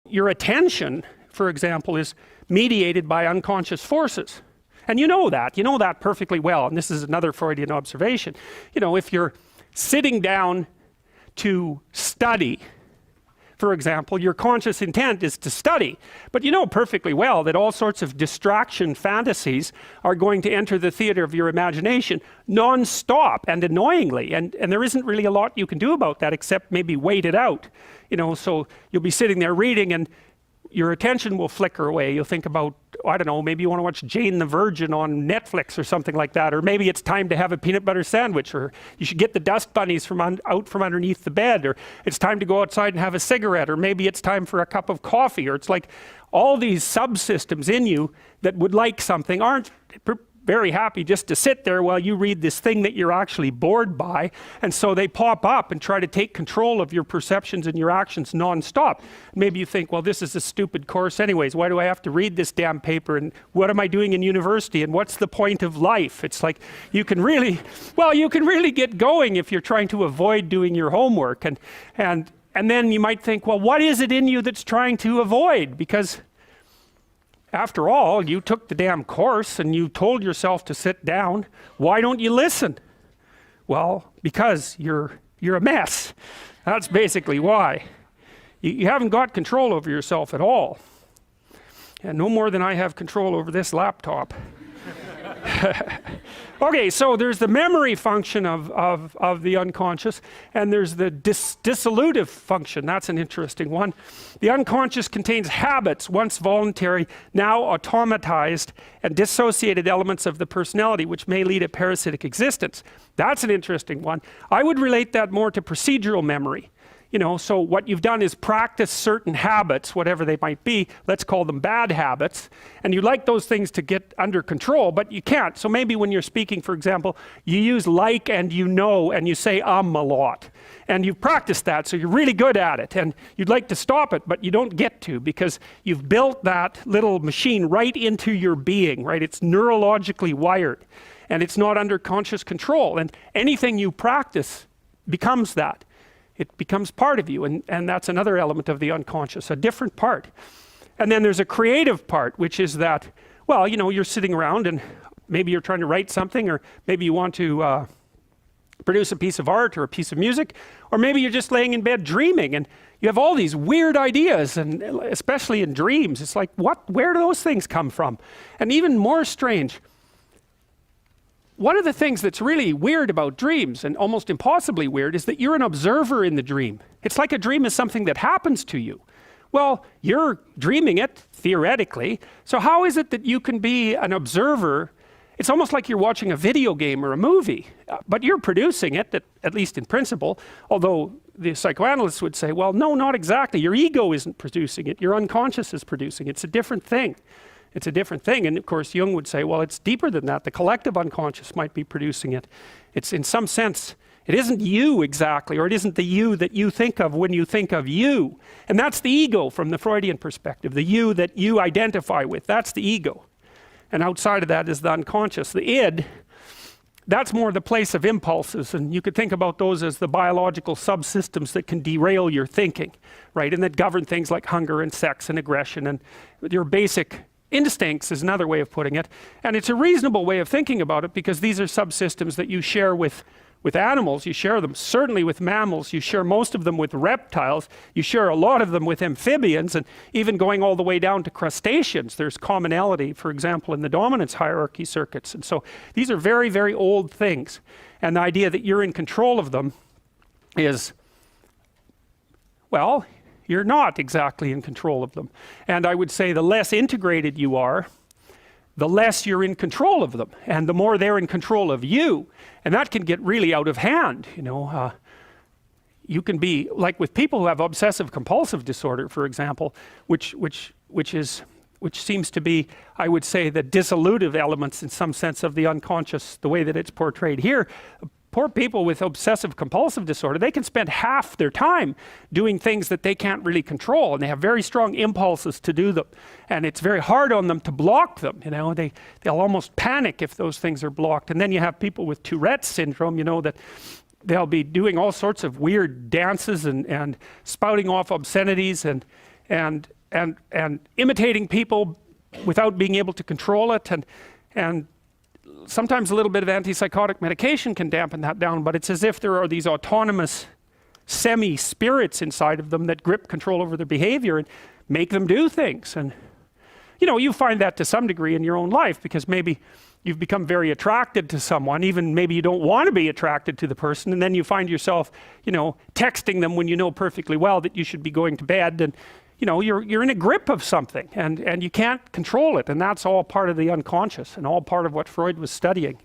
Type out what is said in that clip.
your attention, for example, is mediated by unconscious forces. And you know that perfectly well. And this is another Freudian observation. You know, if you're sitting down to study, for example, your conscious intent is to study, but you know perfectly well that all sorts of distraction fantasies are going to enter the theater of your imagination non-stop and annoyingly, and there isn't really a lot you can do about that except maybe wait it out. You know, so you'll be sitting there reading and your attention will flicker away. You'll think about, I don't know, maybe you want to watch Jane the Virgin on Netflix or something like that, or maybe it's time to have a peanut butter sandwich, or you should get the dust bunnies out from underneath the bed, or it's time to go outside and have a cigarette, or maybe it's time for a cup of coffee, or it's like all these subsystems in you that would like something aren't very happy just to sit there while you read this thing that you're actually bored by, and so they pop up and try to take control of your perceptions and your actions non-stop. Maybe you think, well, this is a stupid course anyways, why do I have to read this damn paper, and what am I doing in university, and what's the point of life? It's like you can really get going if you're trying to avoid doing your homework, and then you might think, well, what is it in you that's trying to avoid? Because after all, you took the damn course and you told yourself to sit down. Why don't you listen? Well, because you're a mess. That's basically why. You haven't got control over yourself at all. And no more than I have control over this laptop. Okay, so there's the memory function of the unconscious, and there's the dissolutive function. That's an interesting one. The unconscious contains habits, once voluntary, now automatized, and dissociated elements of the personality, which may lead a parasitic existence. That's an interesting one. I would relate that more to procedural memory. You know, so what you've done is practice certain habits, whatever they might be, let's call them bad habits, and you like those things to get under control, but you can't. So maybe when you're speaking, for example, you use like and you know, and you say a lot, and you've practiced that, so you're really good at it, and you'd like to stop it, but you don't get to, because you've built that little machine right into your being, right? It's neurologically wired, and it's not under conscious control, and anything you practice becomes that. It becomes part of you, and that's another element of the unconscious, a different part. And then there's a creative part, which is that, well, you know, you're sitting around and maybe you're trying to write something, or maybe you want to produce a piece of art or a piece of music, or maybe you're just laying in bed dreaming and you have all these weird ideas, and especially in dreams, it's like, where do those things come from? And even more strange, one of the things that's really weird about dreams, and almost impossibly weird, is that you're an observer in the dream. It's like a dream is something that happens to you. Well, you're dreaming it, theoretically, so how is it that you can be an observer? It's almost like you're watching a video game or a movie, but you're producing it, at least in principle, although the psychoanalysts would say, well, no, not exactly. Your ego isn't producing it, your unconscious is producing it. It's a different thing. It's a different thing, and of course Jung would say, well, it's deeper than that. The collective unconscious might be producing it. It's in some sense, it isn't you exactly, or it isn't the you that you think of when you think of you. And that's the ego from the Freudian perspective, the you that you identify with, that's the ego. And outside of that is the unconscious. The id, that's more the place of impulses, and you could think about those as the biological subsystems that can derail your thinking, right? And that govern things like hunger and sex and aggression and your basic instincts is another way of putting it. And it's a reasonable way of thinking about it, because these are subsystems that you share with animals. You share them certainly with mammals, you share most of them with reptiles, you share a lot of them with amphibians, and even going all the way down to crustaceans, there's commonality, for example, in the dominance hierarchy circuits. And so these are very, very old things, and the idea that you're in control of them is, well, you're not exactly in control of them. And I would say the less integrated you are, the less you're in control of them, and the more they're in control of you. And that can get really out of hand, you know. You can be, like with people who have obsessive compulsive disorder, for example, which seems to be, I would say, the dissolutive elements in some sense of the unconscious, the way that it's portrayed here. Poor people with obsessive compulsive disorder, they can spend half their time doing things that they can't really control, and they have very strong impulses to do them, and it's very hard on them to block them, you know. They'll almost panic if those things are blocked. And then you have people with Tourette's syndrome, you know, that they'll be doing all sorts of weird dances and spouting off obscenities, and and imitating people without being able to control it, and sometimes a little bit of antipsychotic medication can dampen that down, but it's as if there are these autonomous semi-spirits inside of them that grip control over their behavior and make them do things. And you know, you find that to some degree in your own life, because maybe you've become very attracted to someone, even maybe you don't want to be attracted to the person, and then you find yourself, you know, texting them when you know perfectly well that you should be going to bed, and you know, you're in a grip of something, and you can't control it, and that's all part of the unconscious and all part of what Freud was studying.